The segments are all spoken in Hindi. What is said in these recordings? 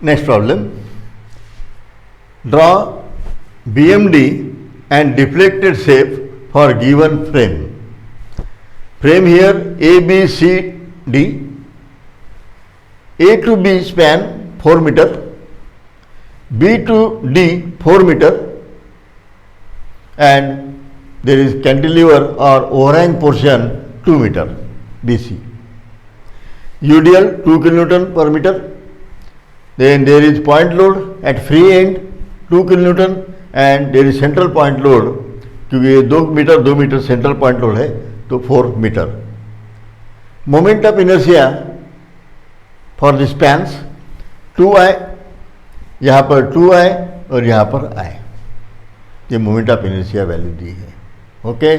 Next problem. Draw BMD and deflected shape for given frame. Frame here A, B, C, D. A to B span 4 meter, B to D 4 meter, and there is cantilever or overhang portion 2 meter BC. UDL 2 kilonewton per meter. Then there is point load at free end 2 kilonewton and there is central point load, क्योंकि ये 2 मीटर सेंट्रल पॉइंट लोड है तो 4 metre. Moment of inertia for the spans 2I, यहाँ पर 2I और यहाँ पर I. ये मोमेंट ऑफ इनर्शिया वैल्यू दी है. Okay,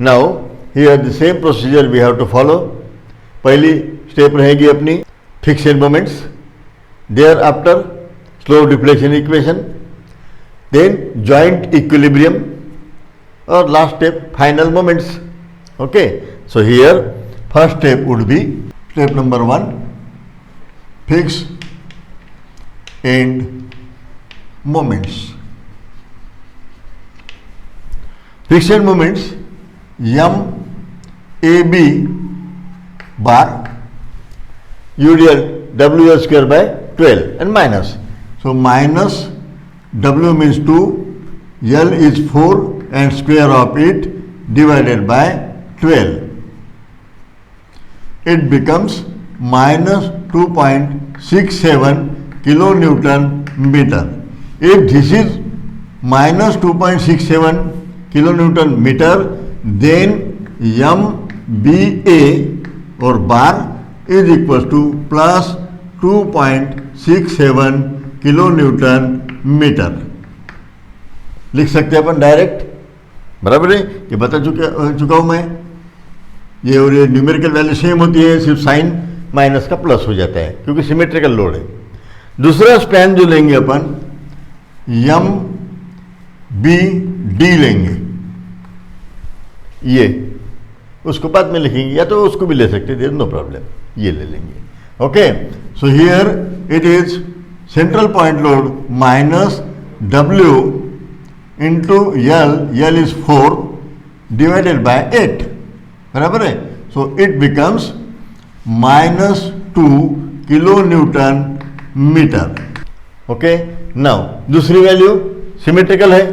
now here the same procedure we have to follow. पहली स्टेप रहेगी अपनी fixed moments, thereafter slope deflection equation, then joint equilibrium और last step final moments. Okay, so here first step would be step number 1, fix end moments. Fixed moments M A B bar UDL WL square by 12 and minus. So minus W means 2, L is 4 and square of it divided by 12. It becomes minus 2.67 kilonewton meter. If this is minus 2.67 kilonewton meter, then MBA or bar is equals to plus 2.67 kilonewton meter. लिख सकते हैं अपन डायरेक्ट, बराबर है. ये बता चुका हूँ मैं. ये और ये न्यूमेरिकल वैल्यू सेम होती है, सिर्फ साइन माइनस का प्लस हो जाता है क्योंकि सिमेट्रिकल लोड है. दूसरा स्पैन जो लेंगे अपन एम बी डी लेंगे, ये उसको बाद में लिखेंगे या तो उसको भी ले सकते हैं, नो प्रॉब्लम, ये ले लेंगे. Okay, so here it is central point load minus W into L is 4 divided by 8, बराबर है. So it becomes minus 2 kilonewton metre. Okay, now दूसरी वैल्यू सिमेट्रिकल है,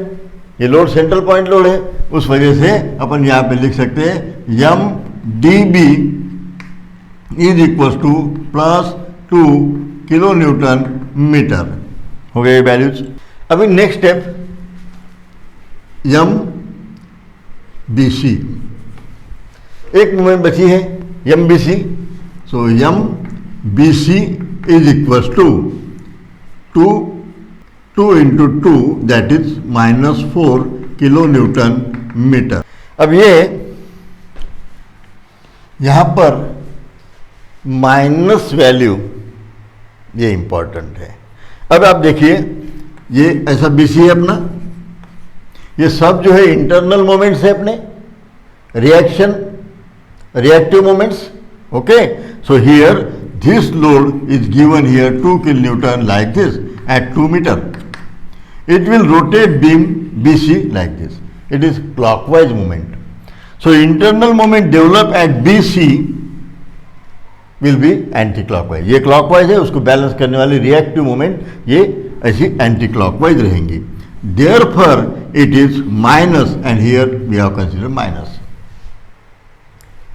ये लोड सेंट्रल पॉइंट लोड है, उस वजह से अपन यहाँ पे लिख सकते हैं M D B is equal to plus 2 kilonewton metre. हो गए वैल्यूज. अभी next step M B C, एक मोमेंट बची है M B C. So M B C is equal to 2 into 2 that is minus 4 kilonewton metre. अब ये यहां पर माइनस वैल्यू ये इंपॉर्टेंट है. अब आप देखिए ये ऐसा बीसी है अपना, ये सब जो है इंटरनल मोमेंट्स है अपने, reactive moments. Okay, so here this load is given here 2 kilonewton like this at 2 meter. It will rotate beam BC like this. It is clockwise movement. So internal moment developed at BC will be anti-clockwise. ये clockwise है, उसको बैलेंस करने वाली रिएक्टिव मोमेंट ये ऐसी एंटी-क्लॉकवाइज रहेंगी. Therefore it is minus and here we have considered minus.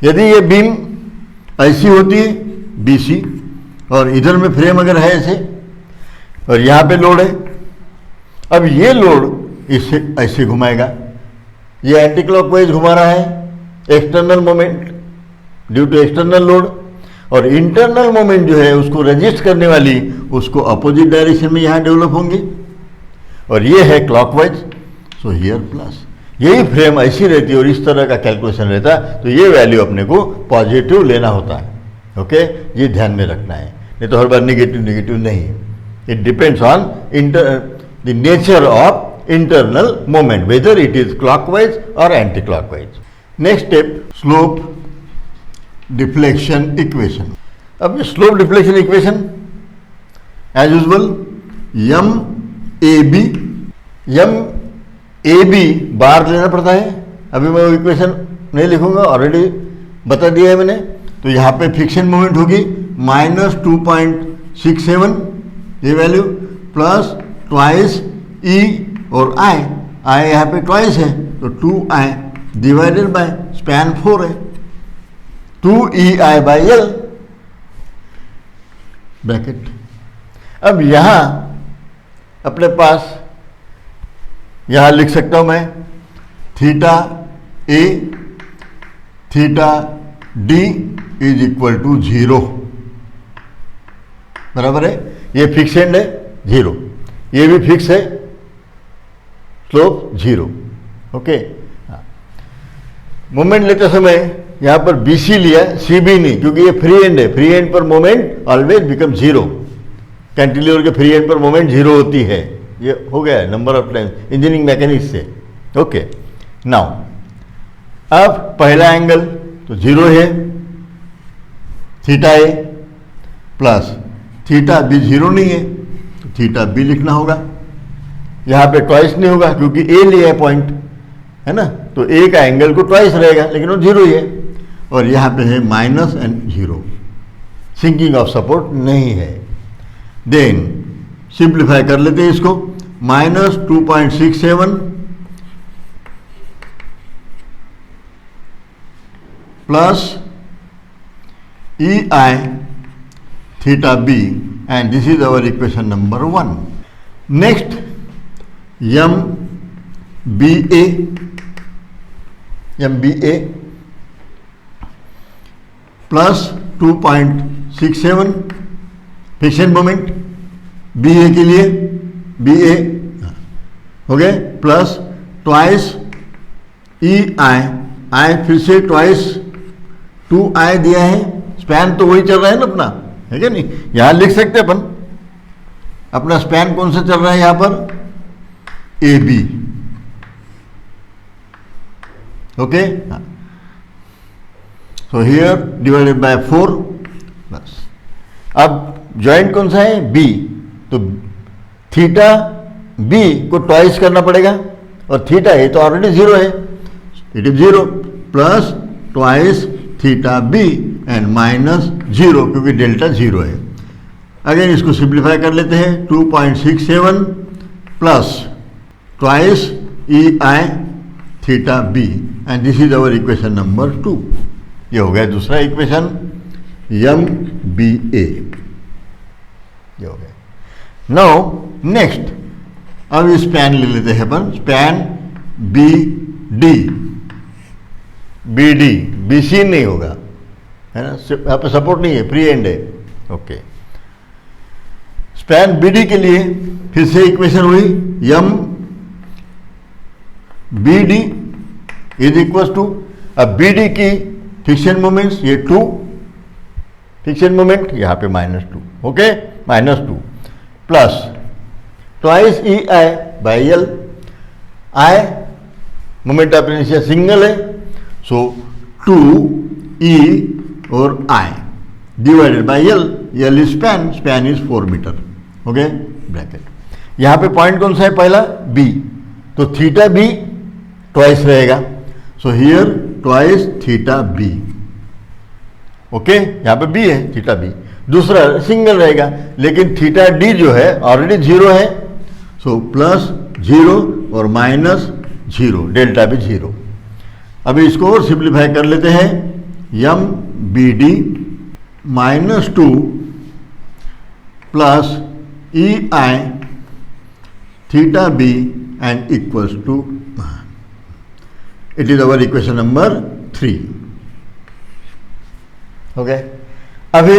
यदि ये बीम ऐसी होती है BC और इधर में फ्रेम अगर है ऐसे और यहाँ पे लोड है, अब ये लोड इससे ऐसे घुमाएगा, ये एंटी क्लॉकवाइज घुमा रहा है, external moment due to external load, और इंटरनल मोमेंट जो है उसको रजिस्ट करने वाली उसको अपोजिट डायरेक्शन में यहाँ डेवलप होंगे, और ये है क्लॉकवाइज. सो हियर प्लस, यही फ्रेम ऐसी रहती है और इस तरह का कैलकुलेशन रहता है तो ये वैल्यू अपने को पॉजिटिव लेना होता है. ओके, ये ध्यान में रखना है, नहीं तो हर बार नेगेटिव नहीं. It depends on the nature of internal moment, whether it is clockwise और anti clockwise. Next step, slope deflection equation. अब slope deflection equation as usual M A B bar लेना पड़ता है। अभी मैं वो इक्वेशन नहीं लिखूंगा, ऑलरेडी बता दिया है मैंने। तो यहाँ पे फ्रिक्शन मोमेंट होगी -2.67 ये वैल्यू प्लस ट्वाइस ई और आई यहाँ पे ट्वाइस है तो 2i डिवाइडेड बाय स्पैन 4 है 2ei/L ब्रैकेट। अब यहाँ अपने पास यहाँ लिख सकता हूँ मैं theta A theta D is equal to 0 बराबर है। ये फिक्स एंड है 0, ये भी फिक्स है स्लोप 0। ओके, मोमेंट लेते समय यहाँ पर BC लिया, CB नहीं, क्योंकि ये फ्री एंड है। फ्री एंड पर मोमेंट ऑलवेज बिकम 0। कैंटिलीवर के फ्री एंड पर मोमेंट 0 होती है। ये हो गया है number of times engineering mechanics से। ओके, नाउ अब पहला एंगल तो 0 है, थीटा ए प्लस थीटा बी 0 नहीं है तो थीटा बी लिखना होगा। यहाँ पे ट्वाइस नहीं होगा क्योंकि ए लिया है पॉइंट, है ना, तो ए का एंगल को ट्वाइस रहेगा, लेकिन वो 0 ही है। और यहाँ पे है minus and 0, sinking of support नहीं है। देन सिंप्लीफाई कर लेते हैं इसको, -2.67 plus EI theta b and this is our equation number 1. Next, MBA plus 2.67 friction moment BA के लिए BA हो गए प्लस ट्वाइस EI फिर से ट्वाइस 2i दिया है, स्पैन तो वही चल रहा है ना अपना, है क्या नहीं। यहां लिख सकते अपन अपना स्पैन कौन सा चल रहा है यहाँ पर AB। Okay, so here divided by 4 बस। अब जॉइंट कौन सा है B, तो थीटा B को ट्वाइस करना पड़ेगा और थीटा A तो ऑलरेडी 0 है, it is 0 plus twice theta B and -0 क्योंकि डेल्टा 0 है। अगेन इसको सिंप्लीफाई कर लेते हैं, 2.67 plus twice EI theta B and this is our equation number 2। ये हो गया दूसरा इक्वेशन MBA, ये हो गया। नाउ नेक्स्ट, अब स्पैन ले लेते हैं अपन, स्पैन BD BC नहीं होगा, है ना, यहाँ पे सपोर्ट नहीं है, फ्री एंड है। ओके, स्पैन BD के लिए फिर से इक्वेशन हुई MBD इज इक्वल टू, अब BD की फ्रिक्शन मोमेंट्स ये 2 फ्रिक्शन मोमेंट यहाँ पे -2, okay, -2 plus twice EI/L, I moment of inertia single है, सो 2E और I divided by L, L is span is 4 metre, okay bracket. यहाँ पे पॉइंट कौन सा है पहला B, तो थीटा B ट्वाइस रहेगा, so here twice theta B, okay, यहाँ पे B है थीटा B। दूसरा सिंगल रहेगा, लेकिन थीटा D जो है ऑलरेडी 0 है, सो +0 और -0, डेल्टा भी 0। अभी इसको और सिंप्लीफाई कर लेते हैं, MBD -2 plus EI theta B and equals to, it is our equation number 3। Okay, अभी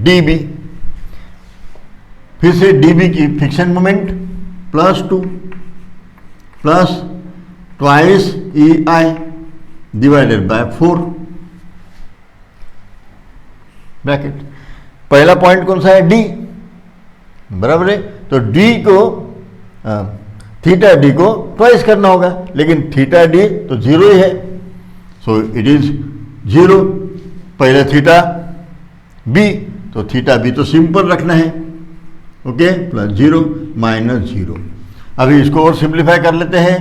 DB फिर से DB की friction moment +2 plus twice EI divided by 4 bracket. पहला पॉइंट कौन सा है D, बराबर है, तो D को थीटा D को ट्वाइस करना होगा, लेकिन थीटा D तो 0 ही है, सो इट इज 0, पहले थीटा बी, तो थीटा बी तो सिंपल रखना है, ओके, प्लस 0 माइनस 0। अभी इसको और सिंप्लीफाई कर लेते हैं,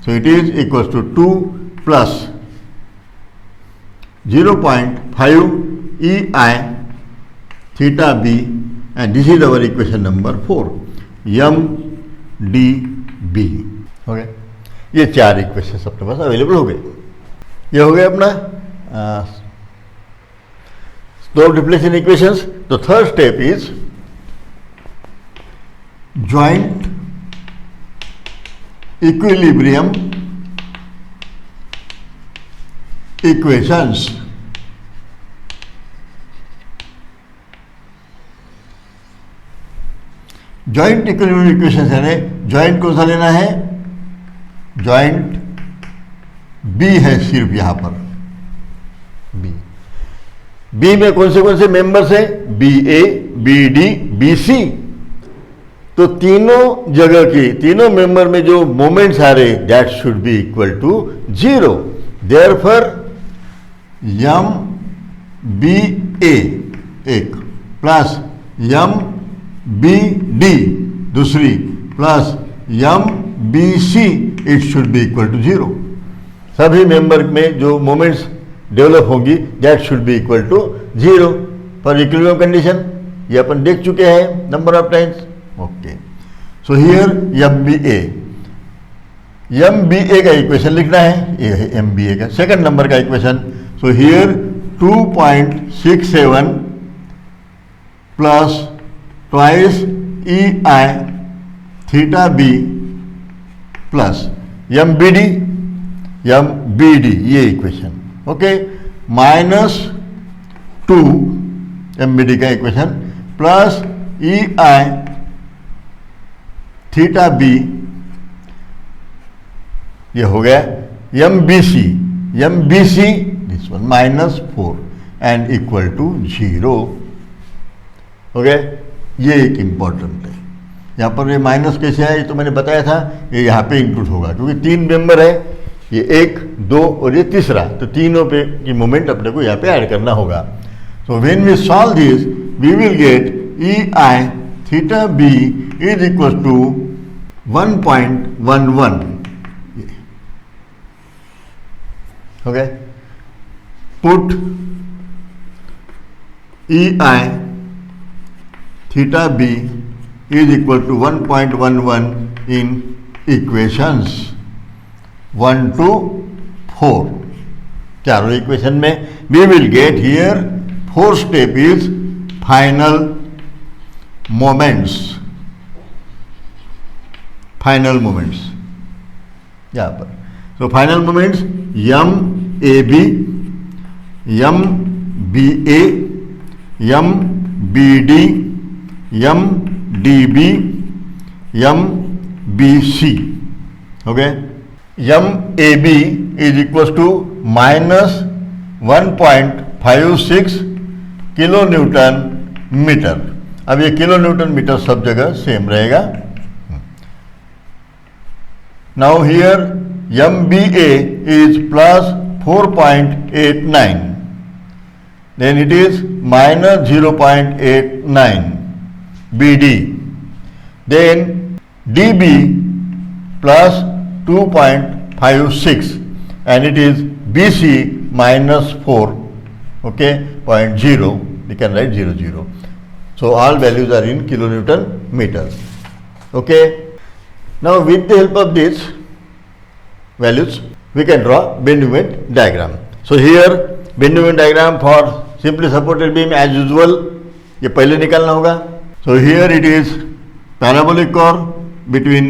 so it is equal to 2 plus 0.5 E I theta B, and this is our equation number 4, M D B. हो गए, ये 4 इक्वेशन अपने पास अवेलेबल हो गए। ये हो गया अपना दो differential equations. The third step is joint equilibrium equations. Joint equilibrium equations यानी जॉइंट कौन सा लेना है, जॉइंट बी है सिर्फ यहां पर, बी में कौन से मेंबर्स है, बी ए, बी डी, बी सी। तो तीनों जगह की, तीनों मेंबर में जो मोमेंट्स आ रहे, that should be equal to 0। Therefore M B A एक प्लस एम बी डी दूसरी plus M B C, it should be equal to 0। सभी मेंबर में जो मोमेंट्स डेवलप होंगी, that should be equal to 0 for equilibrium condition. ये अपन देख चुके हैं number of times, okay. So here M B A का इक्वेशन लिखना है, ये है एम बी ए का सेकंड नंबर का equation. So here 2.67 plus twice E I theta B plus M B D, ये equation, okay, minus 2 M B D का equation plus E I theta B, ये हो गया M B C this one minus 4 and equal to 0। Okay, ये एक इंपॉर्टेंट है। यहाँ पर ये माइनस कैसे है, ये तो मैंने बताया था, ये यहाँ पे इंक्लूड होगा क्योंकि 3 मेंबर है, ये 1, 2 और ये तीसरा, तो तीनों पे की मोमेंट अपने को यहाँ पे ऐड करना होगा। So when we solve this we will get E I theta B is equal to 1.11। Okay, put E I theta B is equal to 1.11 in equations 1 to 4। चारों इक्वेशन में we will get here 4th step is final moments, यहाँ पर। So final moments M A B, M B A, M B D, M D B, M B C. Okay, M A B is equal to minus 1.56 kilonewton metre. अब ये किलो न्यूटन मीटर सब जगह सेम रहेगा। Now here M B A is plus 4.89, then it is minus 0.89 B D, then D B plus 2.56 and it is BC minus 4, okay, 0.0, we can write 0. So all values are in kilonewton meters, okay. Now with the help of these values we can draw bending moment diagram. So here bending moment diagram for simply supported beam as usual, ये पहले निकालना होगा. So here it is parabolic curve between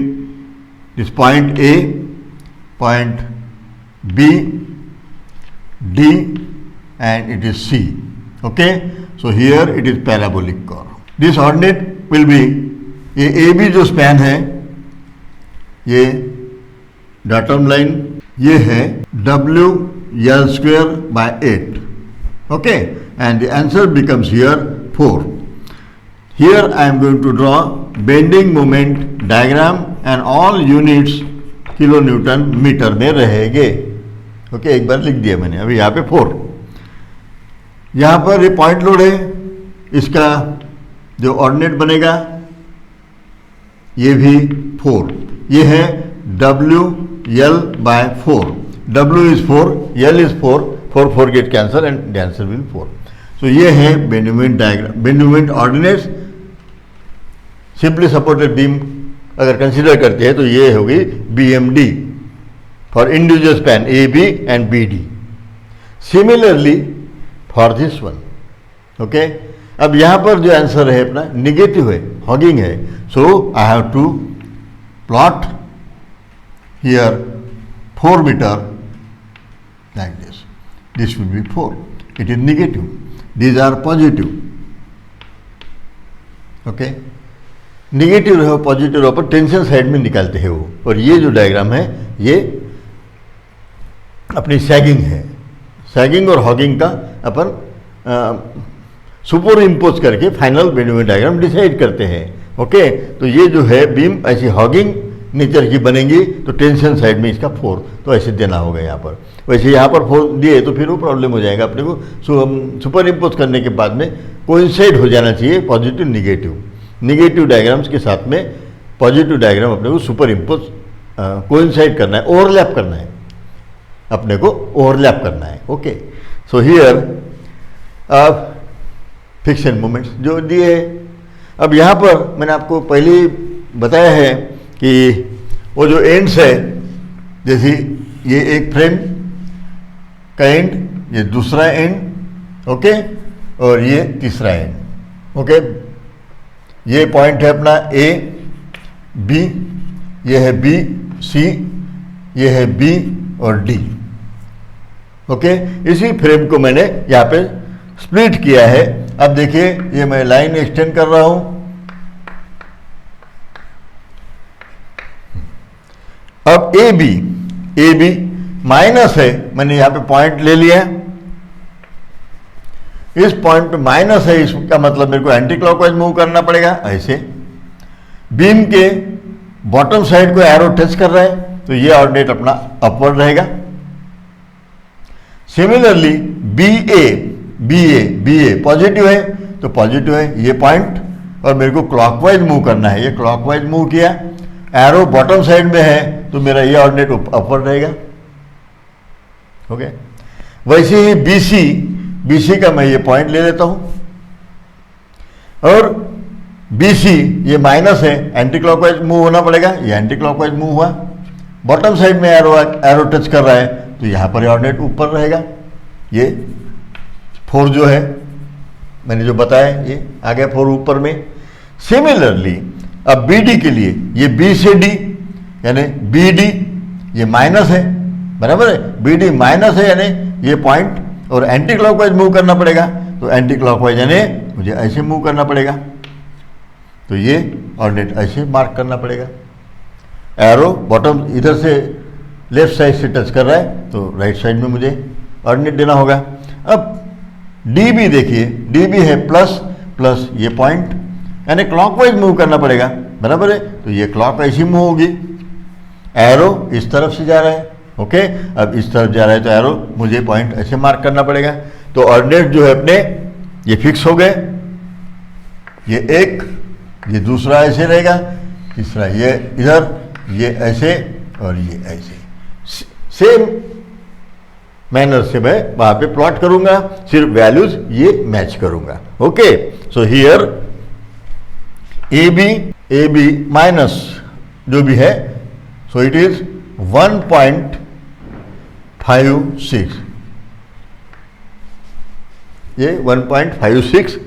this point A, point B, D and it is C. Okay, so here it is parabolic curve. This ordinate will be ये AB जो स्पैन है, ये डाटम लाइन ये है WL² by 8. Okay, and the answer becomes here 4. Here I am going to draw bending moment diagram and all units kilonewton metre में रहेंगे. ओके, एक बार लिख दिया मैंने. अभी यहाँ पे 4. यहाँ पर ये पॉइंट लोड है, इसका जो ऑर्डिनेट बनेगा ये भी 4, ये है WL/4, W is 4, L is 4, 4 get cancel and the answer will 4। सो ये है bending moment diagram, bending moment ordinates simply supported beam अगर कंसीडर करते हैं तो ये होगी BMD for individual span AB and BD। Similarly for this one, okay. अब यहाँ पर जो आंसर है अपना निगेटिव है, हॉगिंग है, so I have to plot here 4 metre like this, this will be 4, it is negative, these are positive, okay. Negative रहो पॉजिटिव रहो पर टेंशन साइड में निकालते हैं वो। और ये जो डायग्राम है ये अपनी सैगिंग है, सैगिंग और हॉगिंग का अपन सुपर इम्पोज करके फाइनल बेंडोमेंट डायग्राम डिसाइड करते हैं, ओके। तो ये जो है बीम ऐसी हॉगिंग नेचर की बनेगी तो टेंशन साइड में इसका 4 तो ऐसे देना होगा यहाँ पर। वैसे यहाँ पर 4 दिए तो फिर वो प्रॉब्लम हो जाएगा अपने को। सो हम सुपर इम्पोज करने के बाद में कोइंसाइड हो जाना चाहिए पॉजिटिव निगेटिव, निगेटिव डायग्राम्स के साथ में पॉजिटिव डायग्राम अपने को सुपर इम्पोज कोइंसाइड करना है, ओवरलैप करना है, अपने को ओवरलैप करना है, okay. So here fiction moments जो दिए। अब यहाँ पर मैंने आपको पहले ही बताया है कि वो जो एंड्स है, जैसे ये एक फ्रेम का एंड, ये दूसरा एंड, ओके, और ये तीसरा एंड, ओके। ये पॉइंट है अपना A B, ये है B C, ये है B और D, ओके। इसी फ्रेम को मैंने यहाँ पे स्प्लिट किया है। अब देखिए ये मैं लाइन एक्सटेंड कर रहा हूं। अब AB माइनस है, मैंने यहां पे पॉइंट ले लिया, इस पॉइंट पे माइनस है, इसका मतलब मेरे को एंटी क्लॉकवाइज मूव करना पड़ेगा ऐसे। बीम के बॉटम साइड को एरो टच कर रहा है तो ये ऑर्डिनेट अपना अपवर्ड रहेगा। सिमिलरली BA पॉजिटिव है तो पॉजिटिव है ये पॉइंट, और मेरे को क्लॉकवाइज मूव करना है, ये क्लॉकवाइज मूव किया, एरो बॉटम साइड में है तो मेरा ये ऑर्डिनेट अपवर्ड रहेगा, ओके। वैसे ही BC का मैं ये पॉइंट ले लेता हूं, और BC ये माइनस है, एंटी क्लॉकवाइज मूव होना पड़ेगा, ये एंटी क्लॉकवाइज मूव हुआ, बॉटम साइड में एरो टच कर रहा है तो यहां पर ऑर्डिनेट ऊपर रहेगा। ये 4 जो है मैंने जो बताया ये आ गया 4 ऊपर में। सिमिलरली अब BD के लिए ये B से D यानी BD ये माइनस है, बराबर है, BD माइनस है यानी ये पॉइंट, और एंटी क्लॉकवाइज मूव करना पड़ेगा तो एंटी क्लॉकवाइज यानी मुझे ऐसे मूव करना पड़ेगा, तो ये ऑर्डिनेट ऐसे मार्क करना पड़ेगा। एरो बॉटम इधर से लेफ्ट साइड से टच कर रहा है तो राइट साइड में मुझे ऑर्डिनेट देना होगा। अब DB देखिए, DB है प्लस ये पॉइंट यानी क्लॉकवाइज मूव करना पड़ेगा, बराबर है, तो ये क्लॉक ऐसी मूव होगी, एरो इस तरफ से जा रहा है, ओके। अब इस तरफ जा रहा है तो एरो मुझे पॉइंट ऐसे मार्क करना पड़ेगा, तो ऑर्डिनेट जो है अपने ये फिक्स हो गए, ये एक, ये दूसरा ऐसे रहेगा, तीसरा ये इधर, ये ऐसे और ये ऐसे, सेम मैनर से मैं वहां पे प्लॉट करूंगा, सिर्फ वैल्यूज ये मैच करूंगा, okay. So here AB minus जो भी है, सो इट इज 1.56, ये 1.56,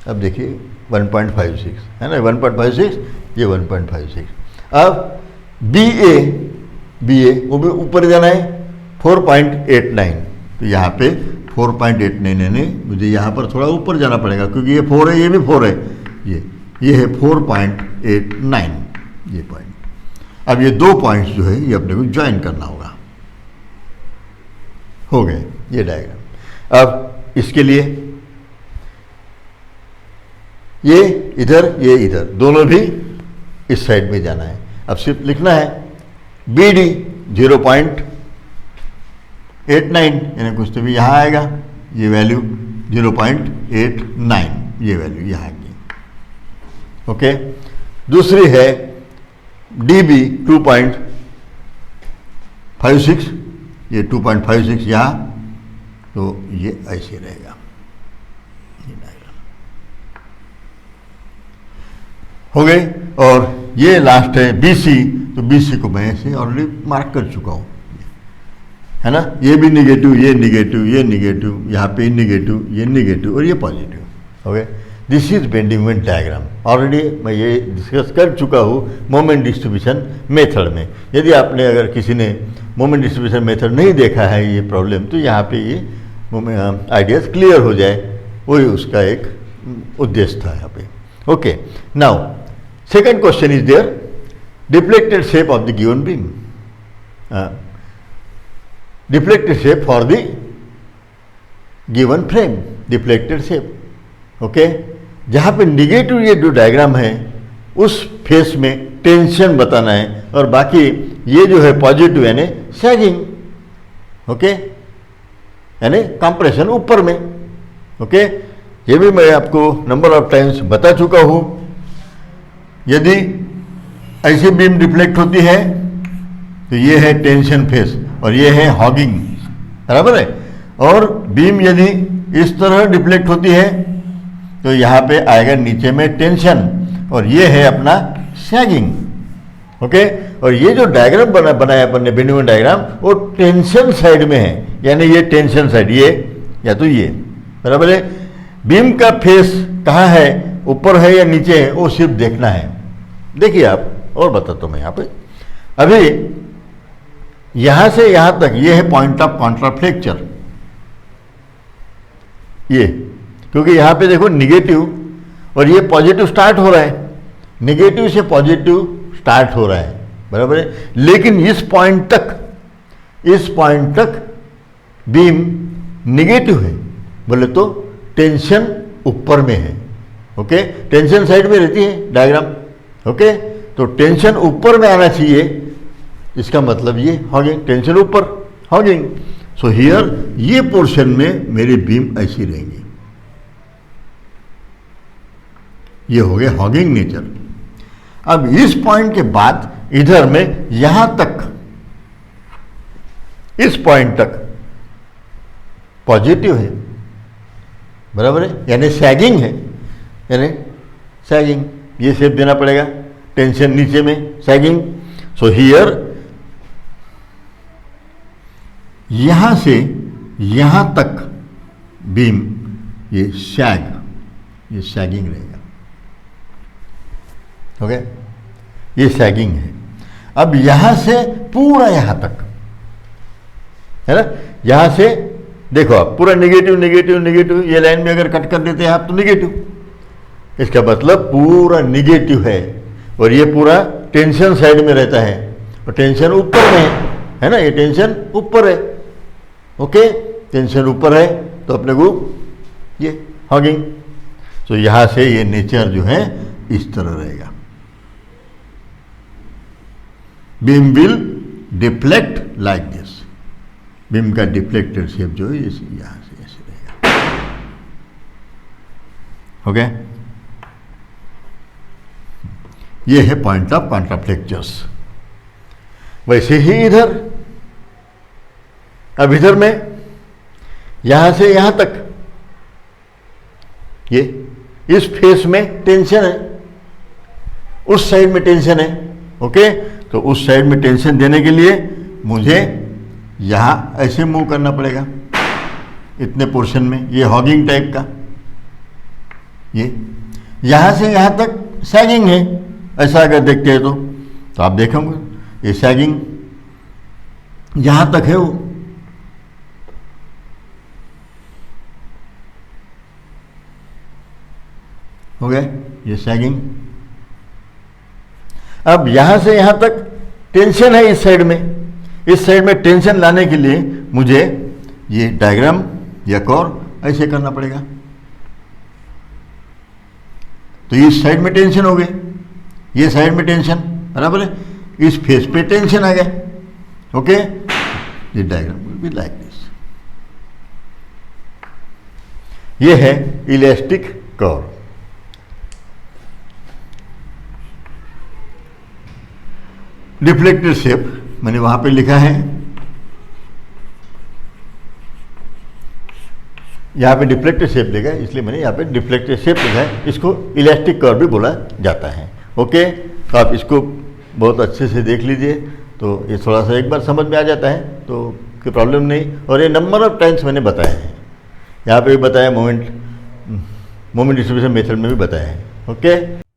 अब देखिए 1.56 है ना, 1.56 ये 1.56। अब BA वो भी ऊपर जाना है 4.89, तो यहाँ पे 4.89 यानी मुझे यहाँ पर थोड़ा ऊपर जाना पड़ेगा क्योंकि ये 4 है, ये भी 4 है, ये है 4.89 ये पॉइंट। अब ये 2 पॉइंट्स जो है ये अपने को ज्वाइन करना होगा, हो गए ये डायग्राम। अब इसके लिए ये इधर दोनों भी इस साइड में जाना है। अब सिर्फ लिखना है BD 0.89 यानी कुछ तो भी यहाँ आएगा, ये वैल्यू 0.89 ये वैल्यू यहाँ की। ओके, दूसरी है DB 2.56, ये 2.56 यहाँ, तो ये ऐसे रहेगा ये डायग्राम हो गई। और ये लास्ट है BC, तो BC को मैं ऐसे ऑलरेडी मार्क कर चुका हूँ, है ना। ये भी निगेटिव, ये निगेटिव, ये निगेटिव, यहाँ पे निगेटिव, ये निगेटिव और ये positive. Okay, this is bending moment diagram. Already मैं ये डिस्कस कर चुका हूँ मोमेंट डिस्ट्रीब्यूशन मेथड में। यदि आपने, अगर किसी ने मोमेंट डिस्ट्रीब्यूशन मेथड नहीं देखा है ये प्रॉब्लम, तो यहाँ पे ये आइडियाज क्लियर हो जाए, वही उसका एक उद्देश्य था यहाँ पे। Okay, now second question is there, deflected shape of the given beam, deflected shape for the given frame, deflected shape. Okay, जहाँ पे निगेटिव ये जो डायग्राम है उस फेस में टेंशन बताना है, और बाकी ये जो है पॉजिटिव यानी सैगिंग, ओके, यानी कंप्रेशन ऊपर में। ओके, ये भी मैं आपको नंबर ऑफ टाइम्स बता चुका हूँ। यदि ऐसी बीम डिफ्लेक्ट होती है तो ये है टेंशन फेस और ये है हॉगिंग, बराबर है। और बीम यदि इस तरह डिफ्लेक्ट होती है तो यहाँ पे आएगा नीचे में टेंशन, और ये है अपना सैगिंग। ओके, और ये जो डायग्राम बनाया अपन ने बेंडिंग मोमेंट डायग्राम, वो टेंशन साइड में है, यानी ये टेंशन साइड, ये या तो ये, बराबर है। बीम का फेस कहाँ है, ऊपर है या नीचे है, वो सिर्फ देखना है। देखिए आप, और बताता हूँ मैं यहाँ पे। अभी यहाँ से यहाँ तक ये है पॉइंट ऑफ कॉन्ट्राफ्लेक्चर, ये, क्योंकि यहाँ पे देखो निगेटिव और ये पॉजिटिव स्टार्ट हो रहा है, निगेटिव से पॉजिटिव स्टार्ट हो रहा है, बराबर है। लेकिन इस पॉइंट तक बीम निगेटिव है, बोले तो टेंशन ऊपर में है। ओके, टेंशन साइड में रहती है डायग्राम। ओके, तो टेंशन ऊपर में आना चाहिए, इसका मतलब ये हॉगिंग, टेंशन ऊपर, हॉगिंग। सो हियर ये पोर्शन में मेरी बीम ऐसी रहेंगी, ये हो गया हॉगिंग नेचर। अब इस पॉइंट के बाद इधर में यहां तक, इस पॉइंट तक पॉजिटिव है, बराबर है, यानी सैगिंग है, यानी सैगिंग, ये शेप देना पड़ेगा, टेंशन नीचे में, सैगिंग। सो हियर यहां से यहां तक बीम ये सैगिंग रहेगा। ओके, ये सैगिंग है। अब यहां से पूरा यहां तक, है ना, यहां से देखो आप पूरा निगेटिव निगेटिव निगेटिव, ये लाइन में अगर कट कर देते हैं आप तो निगेटिव, इसका मतलब पूरा निगेटिव है, और ये पूरा टेंशन साइड में रहता है, और टेंशन ऊपर में है ना, ये टेंशन ऊपर है। ओके, टेंशन ऊपर है तो अपने को ये हॉगिंग। तो यहां से ये नेचर जो है इस तरह रहेगा, beam will deflect like this, beam का डिफ्लेक्टेड शेप जो है यहां से ऐसे रहेगा। ओके, ये है पॉइंट ऑफ कॉन्ट्राफ्लेक्चर्स। वैसे ही इधर, अब इधर में यहां से यहां तक ये इस फेस में टेंशन है, उस साइड में टेंशन है। ओके, तो उस साइड में टेंशन देने के लिए मुझे यहां ऐसे मूव करना पड़ेगा, इतने पोर्शन में, ये हॉगिंग टाइप का, ये यहां से यहां तक सैगिंग है। ऐसा अगर देखते हैं तो आप देखोगे ये सैगिंग यहां तक है, वो हो गया ये सैगिंग। अब यहां से यहां तक टेंशन है इस साइड में, इस साइड में टेंशन लाने के लिए मुझे ये डायग्राम या और ऐसे करना पड़ेगा। तो इस साइड में टेंशन हो गई, ये साइड में टेंशन, बराबर है, इस फेस पे टेंशन आ गया। ओके, ये diagram will be like this. ये है इलास्टिक कर्व। डिफ्लेक्टेड शेप मैंने वहां पे लिखा है, यहाँ पे डिफ्लेक्टेड शेप लिखा है, इसलिए मैंने यहाँ पे डिफ्लेक्टेड शेप लिखा है। इसको इलास्टिक कर्व भी बोला जाता है। ओके, तो आप इसको बहुत अच्छे से देख लीजिए, तो ये थोड़ा सा एक बार समझ में आ जाता है तो कोई प्रॉब्लम नहीं। और ये नंबर ऑफ टाइम्स मैंने बताया है, यहाँ पे भी बताया, मोमेंट डिस्ट्रीब्यूशन मेथड में भी बताया है। ओके।